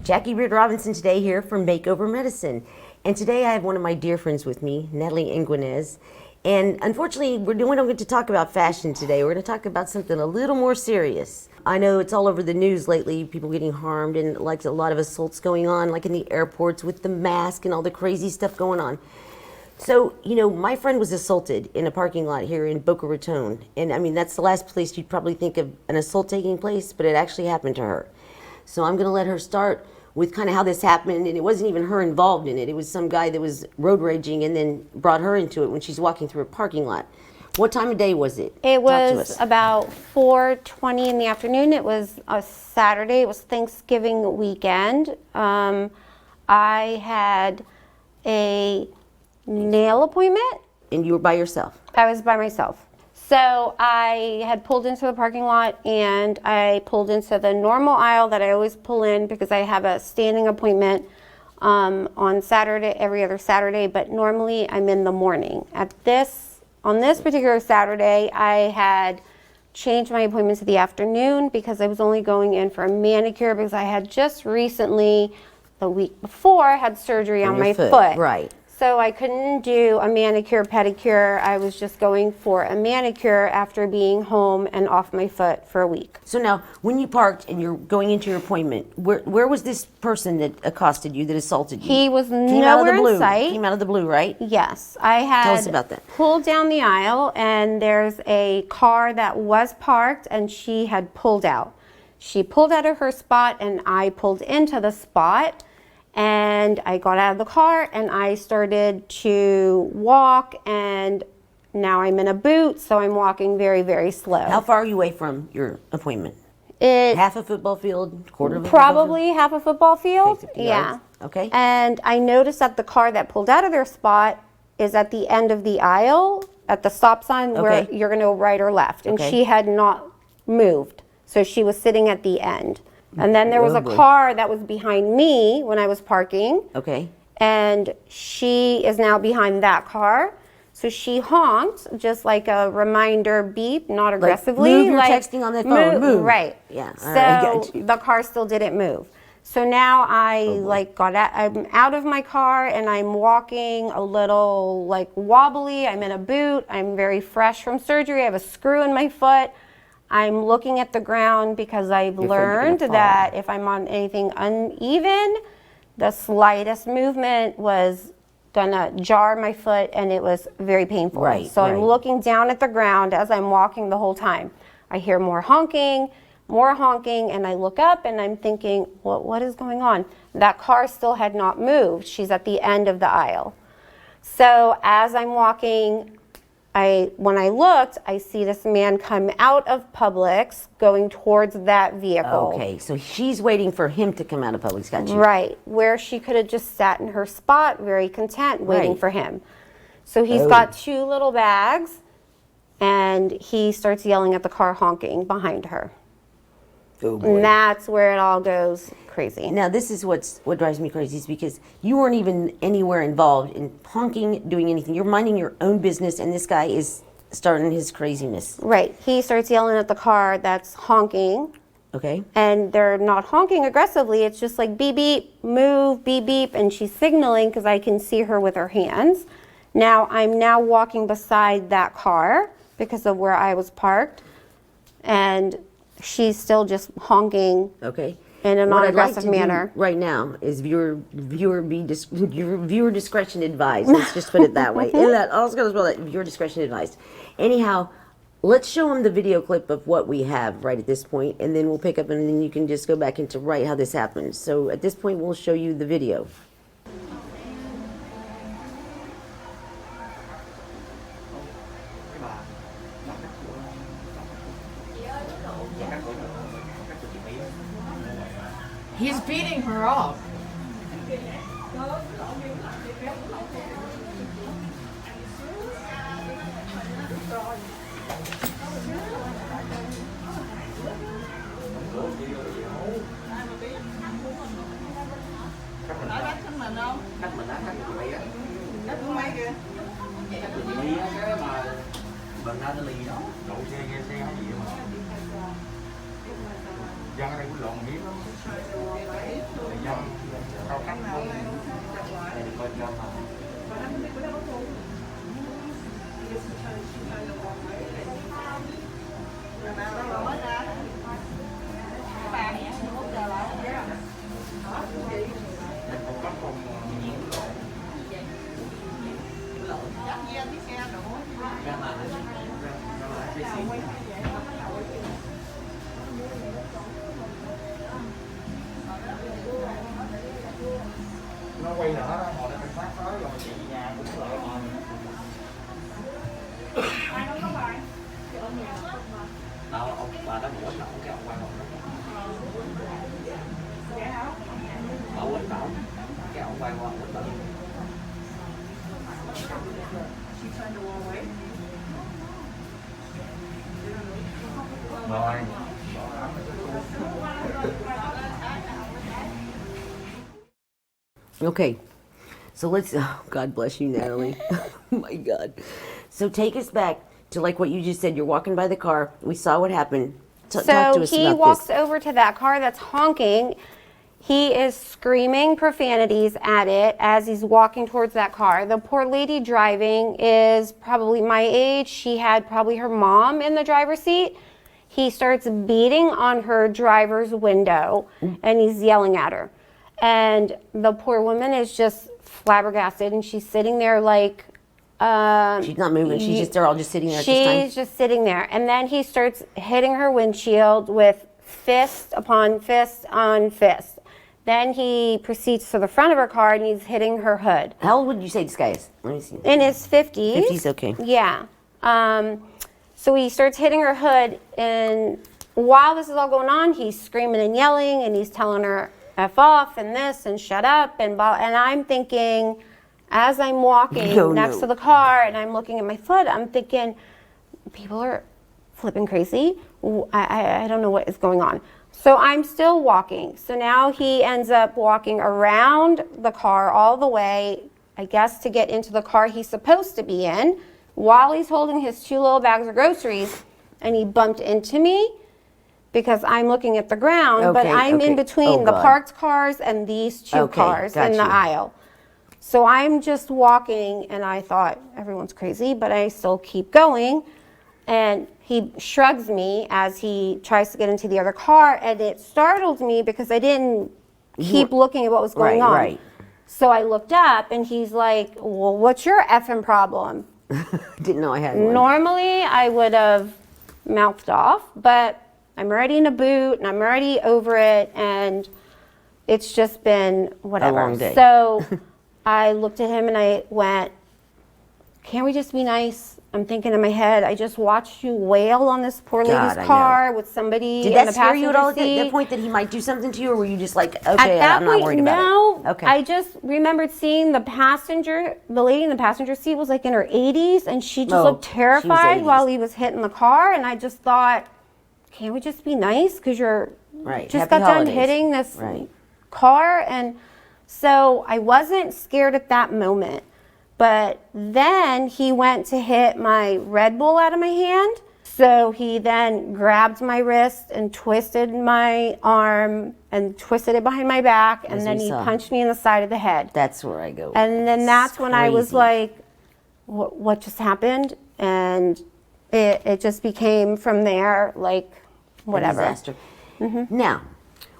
Jackie Reed Robinson today here from Makeover Medicine. And today I have one of my dear friends with me, Natalie Inguinez. And unfortunately, we don't get to talk about fashion today. We're going to talk about something a little more serious. I know it's all over the news lately, people getting harmed and like a lot of assaults going on, like in the airports with the mask and all the crazy stuff going on. So, you know, my friend was assaulted in a parking lot here in Boca Raton. And I mean, that's the last place you'd probably think of an assault taking place, but it actually happened to her. So I'm going to let her start with kind of how this happened, and it wasn't even her involved in it. It was some guy that was road raging and then brought her into it when she's walking through a parking lot. What time of day was it? It was about 4:20 in the afternoon. It was a Saturday. It was Thanksgiving weekend. I had a nail appointment. And you were by yourself? I was by myself. So I had pulled into the parking lot, and I pulled into the normal aisle that I always pull in because I have a standing appointment on Saturday, every other Saturday, but normally I'm in the morning. On this particular Saturday, I had changed my appointment to the afternoon because I was only going in for a manicure because I had just recently, the week before, had surgery on my foot. Right. So I couldn't do a manicure, pedicure. I was just going for a manicure after being home and off my foot for a week. So now, when you parked and you're going into your appointment, where was this person that accosted you, that assaulted you? He was nowhere in sight. Came out of the blue, right? Yes. I had Tell us about that. Pulled down the aisle, and there's a car that was parked, and she had pulled out. She pulled out of her spot, and I pulled into the spot. And I got out of the car and I started to walk, and now I'm in a boot, so I'm walking very, very slow. How far are you away from your appointment? Half a football field, quarter of a probably football field? half a football field. Okay, 50 yeah. yards. Okay. And I noticed that the car that pulled out of their spot is at the end of the aisle at the stop sign where you're going to go right or left. And she had not moved, so she was sitting at the end. And then there was a car that was behind me when I was parking. Okay. And she is now behind that car. So she honked, just like a reminder beep, not aggressively. Move, you're texting on the phone, move. Right. Yeah. So the car still didn't move. So now I'm out of my car and I'm walking a little like wobbly. I'm in a boot. I'm very fresh from surgery. I have a screw in my foot. I'm looking at the ground because I've learned that if I'm on anything uneven, the slightest movement was gonna jar my foot, and it was very painful. So I'm looking down at the ground as I'm walking the whole time. I hear more honking, and I look up and I'm thinking, what is going on? That car still had not moved. She's at the end of the aisle. So as I'm walking, when I looked, I see this man come out of Publix going towards that vehicle. Okay, so she's waiting for him to come out of Publix, got you? Right, where she could have just sat in her spot, very content, waiting for him. So he's got two little bags, and he starts yelling at the car, honking behind her. Oh boy. And that's where it all goes crazy. Now, this is what drives me crazy, is because you weren't even anywhere involved in honking, doing anything. You're minding your own business, and this guy is starting his craziness. Right. He starts yelling at the car that's honking. Okay. And they're not honking aggressively. It's just like beep, beep, move, beep, beep. And she's signaling because I can see her with her hands. Now, I'm now walking beside that car because of where I was parked. And she's still just honking in a non-aggressive manner. Right now is viewer discretion advised. Let's just put it that way. And that also goes well, that viewer discretion advised. Anyhow, let's show them the video clip of what we have right at this point, and then we'll pick up, and then you can just go back into how this happened. So at this point, we'll show you the video. He's beating her up. Cách mình á, cách của chị á. Cách của mấy kìa. Cách của chị My á, cái mà mình ra nó lì đó. Đậu xe hay gì mà. Dân ở đây cũng lộn hiếm lắm. Dân Nó quay nữa đó, hồi nãy mình phát tới rồi chị nhà cũng sợ rồi. Đâu, ông bà đó bữa nào cái ông quay một ở quên bảo cái ông quay qua quên bảo rồi. Okay, so let's. Oh, God bless you, Natalie. Oh my God. So take us back to like what you just said. You're walking by the car. We saw what happened. Talk to So us he about walks this. over to that car that's honking. He is screaming profanities at it as he's walking towards that car. The poor lady driving is probably my age. She had probably her mom in the driver's seat. He starts beating on her driver's window and he's yelling at her. And the poor woman is just flabbergasted and she's sitting there like... She's not moving. They're all just sitting there. She's just sitting there. And then he starts hitting her windshield with fist upon fist on fist. Then he proceeds to the front of her car and he's hitting her hood. How old would you say this guy is? Let me see. In his 50s. 50s, okay. Yeah. So he starts hitting her hood, and while this is all going on, he's screaming and yelling, and he's telling her F off and this and shut up and blah. And I'm thinking, as I'm walking next to the car and I'm looking at my foot, I'm thinking, people are flipping crazy. I don't know what is going on. So I'm still walking. So now he ends up walking around the car all the way, I guess, to get into the car he's supposed to be in while he's holding his 2 little bags of groceries, and he bumped into me because I'm looking at the ground, but I'm in between the parked cars and these 2 cars in the aisle. So I'm just walking, and I thought, everyone's crazy, but I still keep going. And he shrugs me as he tries to get into the other car, and it startled me because I didn't keep looking at what was going on. Right. So I looked up, and he's like, well, what's your effing problem? Didn't know I had one. Normally, I would have mouthed off, but I'm already in a boot, and I'm already over it, and it's just been whatever. A long day. So I looked at him, and I went, can't we just be nice? I'm thinking in my head, I just watched you wail on this poor lady's car with somebody in the passenger seat. Did that scare you at all at that point that he might do something to you, or were you just like, okay, I'm not worried about it? No. Okay. I just remembered seeing the lady in the passenger seat was like in her 80s, and she just looked terrified while he was hitting the car, and I just thought, can't we just be nice? Because you're just got done hitting this car. And so I wasn't scared at that moment. But then he went to hit my Red Bull out of my hand. So he then grabbed my wrist and twisted my arm and twisted it behind my back. And then he punched me in the side of the head. That's where I go. And then that's when I was like, what just happened? And it just became from there, like, whatever. A disaster. Now,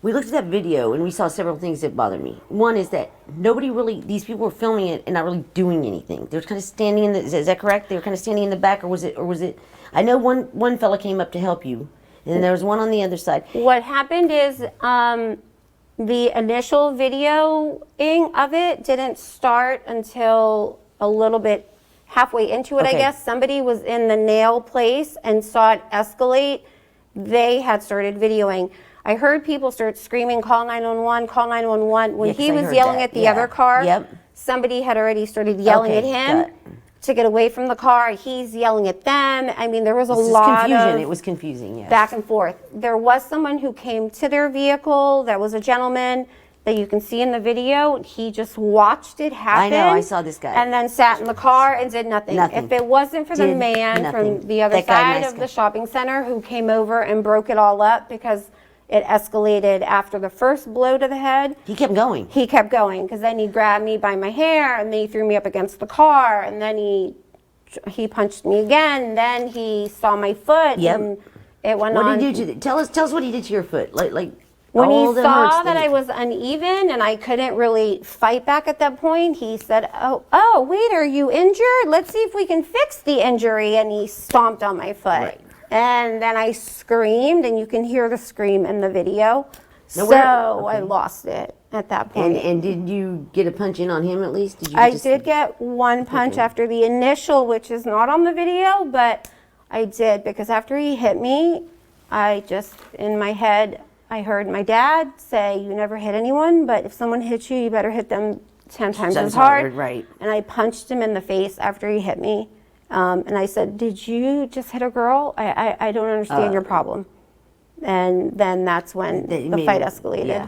we looked at that video and we saw several things that bothered me. One is that these people were filming it and not really doing anything. They were kind of standing in the, is that correct? They were kind of standing in the back, or was it, I know one fella came up to help you, and then there was one on the other side. What happened is the initial videoing of it didn't start until a little bit halfway into it, I guess. Somebody was in the nail place and saw it escalate. They had started videoing. I heard people start screaming, call 911, call 911. When he was yelling at the other car, somebody had already started yelling at him to get away from the car. He's yelling at them. I mean, there was a lot of... It was confusing, yes. Back and forth. There was someone who came to their vehicle. That was a gentleman that you can see in the video. He just watched it happen. I know, I saw this guy. And then sat in the car and did nothing. If it wasn't for the man from the other side of the shopping center who came over and broke it all up, because It escalated after the first blow to the head. He kept going. He kept going because then he grabbed me by my hair and then he threw me up against the car and then he punched me again. And then he saw my foot and it went on. What did he do to tell us what he did to your foot? Like when all he the saw hurts that I was uneven and I couldn't really fight back at that point, he said, oh, wait, are you injured? Let's see if we can fix the injury. And he stomped on my foot. Right. And then I screamed, and you can hear the scream in the video. Now, I lost it at that point. And did you get a punch in on him at least? Did you I did get one punch after the initial, which is not on the video, but I did, because after he hit me, I just, in my head, I heard my dad say, you never hit anyone, but if someone hits you, you better hit them 10 times as hard. Right. And I punched him in the face after he hit me. And I said, did you just hit a girl? I don't understand your problem. And then that's when the fight escalated. Yeah.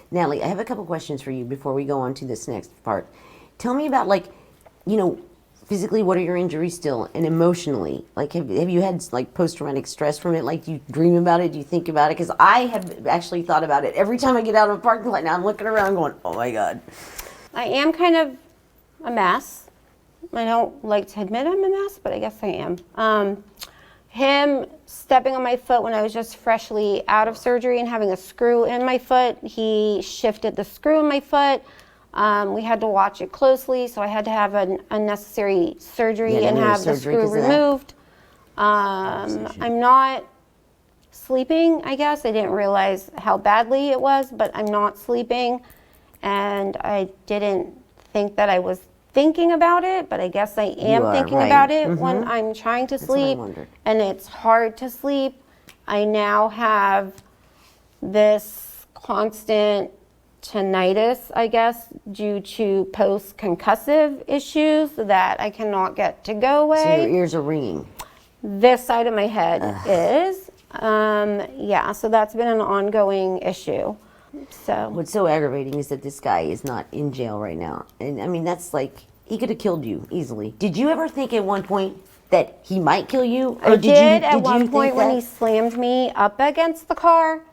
Natalie, I have a couple questions for you before we go on to this next part. Tell me about, like, you know, physically, what are your injuries still? And emotionally, like, have you had, like, post-traumatic stress from it? Like, do you dream about it? Do you think about it? Because I have actually thought about it. Every time I get out of a parking lot now, I'm looking around going, oh, my God. I am kind of a mess. I don't like to admit I'm a mess, but I guess I am. Him stepping on my foot when I was just freshly out of surgery and having a screw in my foot, he shifted the screw in my foot. We had to watch it closely, so I had to have an unnecessary surgery and have the screw removed. I'm not sleeping, I guess. I didn't realize how badly it was, but I'm not sleeping. And I didn't think that I was thinking about it, but I guess I am thinking about it when I'm trying to sleep, and it's hard to sleep. I now have this constant tinnitus, I guess, due to post-concussive issues that I cannot get to go away. So your ears are ringing. This side of my head is. Yeah, so that's been an ongoing issue. So what's so aggravating is that this guy is not in jail right now. And I mean, that's like, he could have killed you easily. Did you ever think at one point that he might kill you? Or I did at one you point think when that? he slammed me up against the car,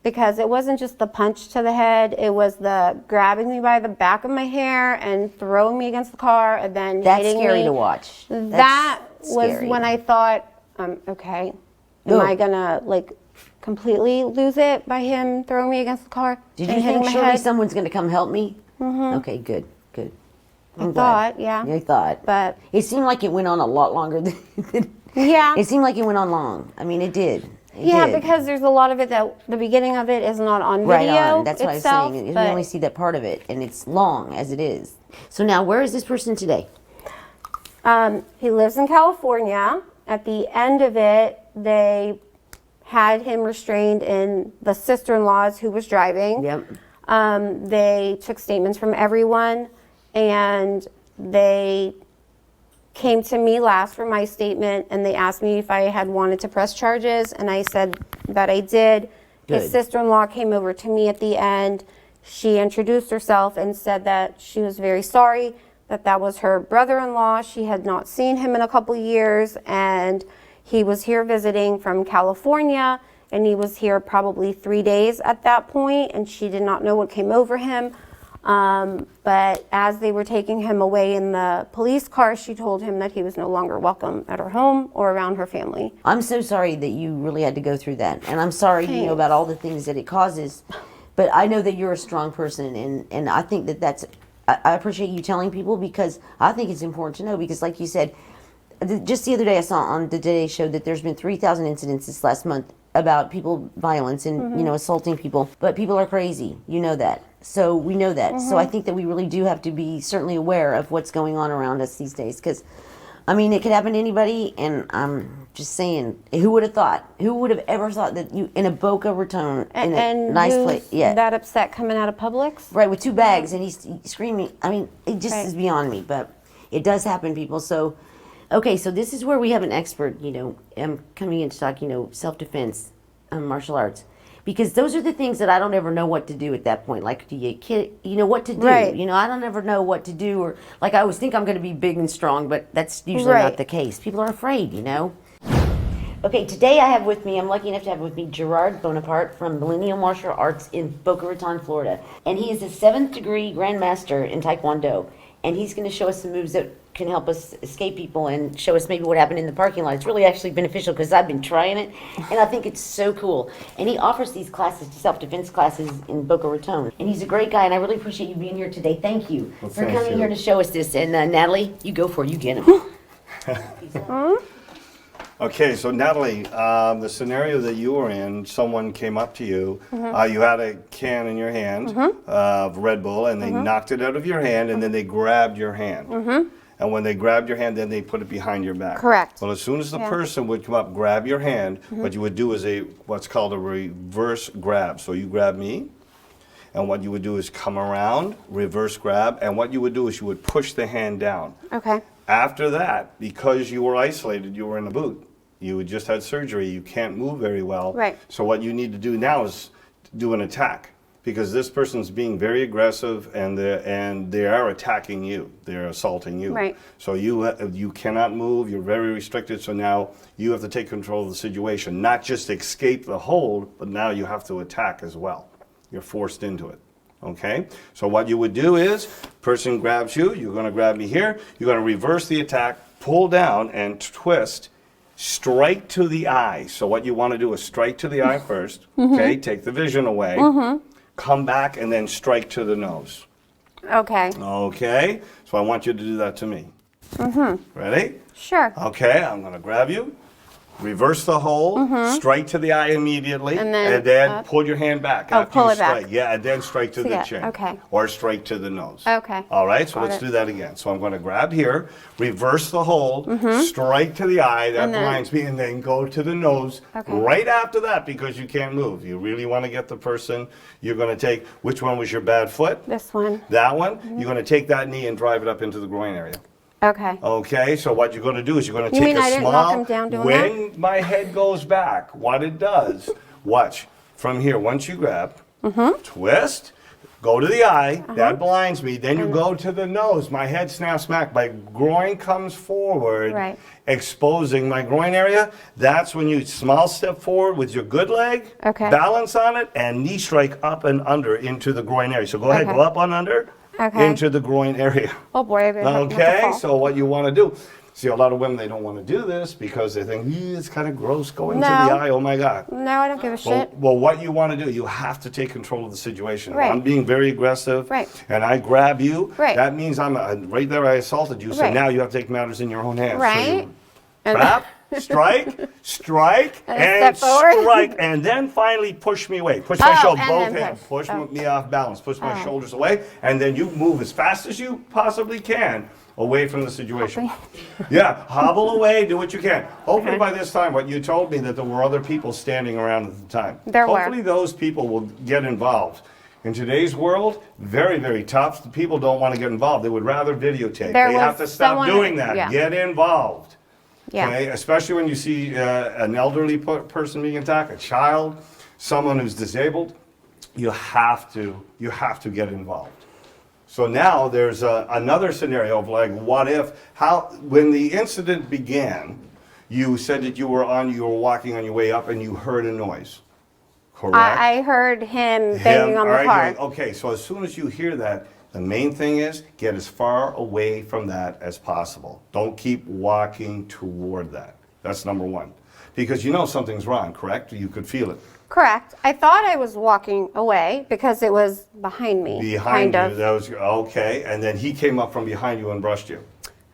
because it wasn't just the punch to the head, it was the grabbing me by the back of my hair and throwing me against the car and then That's hitting scary me. to watch. That was scary. when I thought, okay, am I gonna like completely lose it by him throwing me against the car? Did and you hitting think my surely head? someone's going to come help me? Okay, good. I thought, yeah. You thought. But it seemed like it went on a lot longer than yeah. It seemed like it went on long. I mean, it did. Yeah, because there's a lot of it that the beginning of it is not on right video on. That's what itself, I was saying. You but only see that part of it, and it's long as it is. So now, where is this person today? He lives in California. At the end of it, they had him restrained in the sister-in-law's who was driving. Yep. They took statements from everyone, and they came to me last for my statement, and they asked me if I had wanted to press charges, and I said that I did. Good. His sister-in-law came over to me at the end. She introduced herself and said that she was very sorry, that was her brother-in-law. She had not seen him in a couple years, and he was here visiting from California, and he was here probably 3 days at that point, and she did not know what came over him. But as they were taking him away in the police car, she told him that he was no longer welcome at her home or around her family. I'm so sorry that you really had to go through that. And I'm sorry, you know, about all the things that it causes. But I know that you're a strong person, and I think that I appreciate you telling people, because I think it's important to know, because like you said, just the other day I saw on the Today Show that there's been 3,000 incidents this last month about people violence and, you know, assaulting people. But people are crazy. You know that. So we know that. So I think that we really do have to be certainly aware of what's going on around us these days, because, I mean, it could happen to anybody, and I'm just saying, who would have thought? Who would have ever thought that you, in a Boca Raton, in a nice place, that upset coming out of Publix? right, with 2 bags, and he's screaming. I mean, it just is beyond me, but it does happen, people. So, okay, so this is where we have an expert, you know, coming in to talk, you know, self-defense, martial arts. Because those are the things that I don't ever know what to do at that point. Like, do you kid, you know, what to do? Right. You know, I don't ever know what to do. Or, like, I always think I'm going to be big and strong, but that's usually Right. not the case. People are afraid, you know. Okay, today I have with me, I'm lucky enough to have with me Gerard Bonaparte from Millennium Martial Arts in Boca Raton, Florida. And he is a 7th degree Grandmaster in Taekwondo. And he's going to show us some moves that can help us escape people and show us maybe what happened in the parking lot. It's really actually beneficial because I've been trying it and I think it's so cool. And he offers these classes, self-defense classes in Boca Raton. And he's a great guy and I really appreciate you being here today. Thank you for thank coming you. here to show us this. And Natalie, you go for it, you get him. Okay, so Natalie, the scenario that you were in, someone came up to you, you had a can in your hand of Red Bull, and they knocked it out of your hand, and then they grabbed your hand. And when they grabbed your hand, then they put it behind your back. Correct. Well, as soon as the person would come up, grab your hand, what you would do is what's called a reverse grab. So you grab me, and what you would do is come around, reverse grab, and what you would do is you would push the hand down. Okay. After that, because you were isolated, you were in a boot. You had just had surgery. You can't move very well. Right. So what you need to do now is do an attack, because this person's being very aggressive and they are attacking you. They're assaulting you. Right. So you cannot move. You're very restricted. So now you have to take control of the situation, not just escape the hold, but now you have to attack as well. You're forced into it. Okay, so what you would do is, person grabs you, you're going to grab me here, you're going to reverse the attack, pull down and twist, strike to the eye. So what you want to do is strike to the eye first, okay, take the vision away, come back and then strike to the nose. Okay. Okay, so I want you to do that to me. Ready? Sure. Okay, I'm going to grab you. Reverse the hold, strike to the eye immediately, And then pull your hand back Oh, after pull you it back. strike. Yeah, and then strike to the Yeah, chin. okay. Or strike to the nose. Okay. All right, so Got let's it. do that again. So I'm going to grab here, reverse the hold, strike to the eye, that And then- blinds me, and then go to the nose Okay. right after that, because you can't move. You really want to get the person, you're going to take, which one was your bad foot? This one. That one? You're going to take that knee and drive it up into the groin area. Okay. Okay, so what you're going to do is you're going to You take mean a I didn't knock small. him down doing when my head goes back, what it does, watch from here. Once you grab, twist, go to the eye. That blinds me. Then you go to the nose. My head snaps back. My groin comes forward, Right. exposing my groin area. That's when you small step forward with your good leg, Okay. balance on it, and knee strike up and under into the groin area. So go ahead, Okay. go up and under. Okay. Into the groin area. Oh boy, I have to Okay, fall. so what you want to do, see, a lot of women, they don't want to do this because they think, it's kind of gross going to the No. eye, oh my God. No, I don't give a shit. Well, what you want to do, you have to take control of the situation. If Right. I'm being very aggressive, Right. and I grab you, Right. that means right there I assaulted you, so Right. now you have to take matters in your own hands. So Right. you And- grab, strike, And and step forward. strike, and then finally push me away. Push my Oh, shoulder, and both then hands. push. Push me off balance. Push my Oh. shoulders away, and then you move as fast as you possibly can away from the situation. Yeah, hobble away, do what you can. Hopefully by this time, what you told me that there were other people standing around at the time. There were. Hopefully those people will get involved. In today's world, very, very tough. People don't want to get involved. They would rather videotape. There They was have to stop someone- doing that. yeah. Get involved. Yeah. Okay? Especially when you see an elderly person being attacked, a child, someone who's disabled, you have to get involved. So now there's another scenario of like, what if, when the incident began, you said that you were walking on your way up and you heard a noise, correct? I heard him banging on the car. arguing. Okay, so as soon as you hear that, the main thing is get as far away from that as possible. Don't keep walking toward that. That's number one. Because you know something's wrong, correct? You could feel it. Correct. I thought I was walking away because it was behind me. Behind kind you, of. that was okay. And then he came up from behind you and brushed you.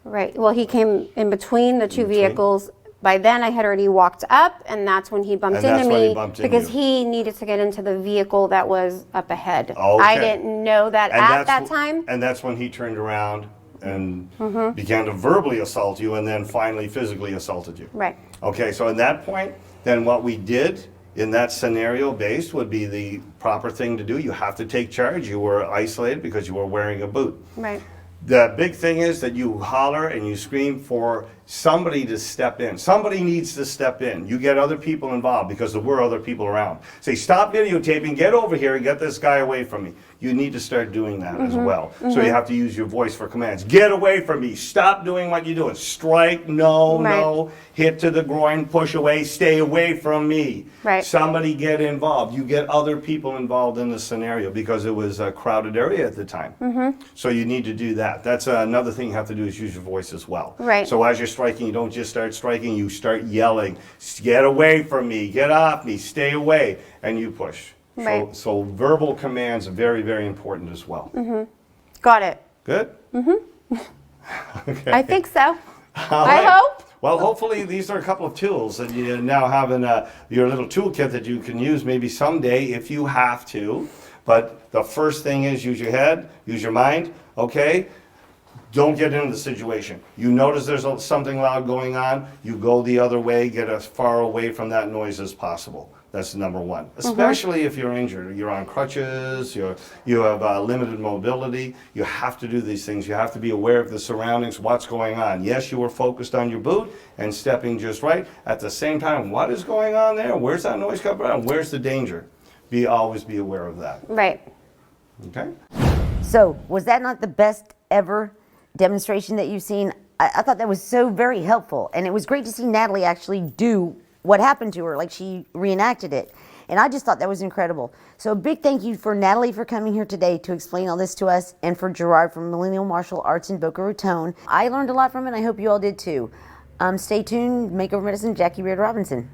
Right. Well, he came in between the two vehicles. By then, I had already walked up, and that's when he bumped And into that's when he me bumped into because you. he needed to get into the vehicle that was up ahead. Okay. I didn't know that And at that's that time. And that's when he turned around and Mm-hmm. began to verbally assault you and then finally physically assaulted you. Right. Okay, so at that point, then what we did in that scenario based would be the proper thing to do. You have to take charge. You were isolated because you were wearing a boot. Right. The big thing is that you holler and you scream for somebody to step in. Somebody needs to step in. You get other people involved because there were other people around. Say, stop videotaping, get over here and get this guy away from me. You need to start doing that as well. So you have to use your voice for commands. Get away from me. Stop doing what you're doing. Strike, no, Right. no. Hit to the groin, push away, stay away from me. Right. Somebody get involved. You get other people involved in the scenario because it was a crowded area at the time. So you need to do that. That's another thing you have to do is use your voice as well. Right. So as you're striking, you don't just start striking, you start yelling, get away from me, get off me, stay away, and you push. Right. So verbal commands are very, very important as well. Got it. Good? Okay. I think so. All I right. hope. Well, hopefully these are a couple of tools that you now have in your little toolkit that you can use maybe someday if you have to. But the first thing is use your head, use your mind, okay? Don't get into the situation. You notice there's something loud going on, you go the other way, get as far away from that noise as possible. That's number one. Especially if you're injured, you're on crutches, you have limited mobility. You have to do these things. You have to be aware of the surroundings, what's going on. Yes, you were focused on your boot and stepping just right. At the same time, what is going on there? Where's that noise coming from? Where's the danger? Always be aware of that. Right. Okay? So, was that not the best ever demonstration that you've seen? I thought that was so very helpful, and it was great to see Natalie actually do what happened to her, like she reenacted it. And I just thought that was incredible. So a big thank you for Natalie for coming here today to explain all this to us, and for Gerard from Millennial Martial Arts in Boca Raton. I learned a lot from it, and I hope you all did too. Stay tuned. Makeover Medicine, Jackie Beard Robinson.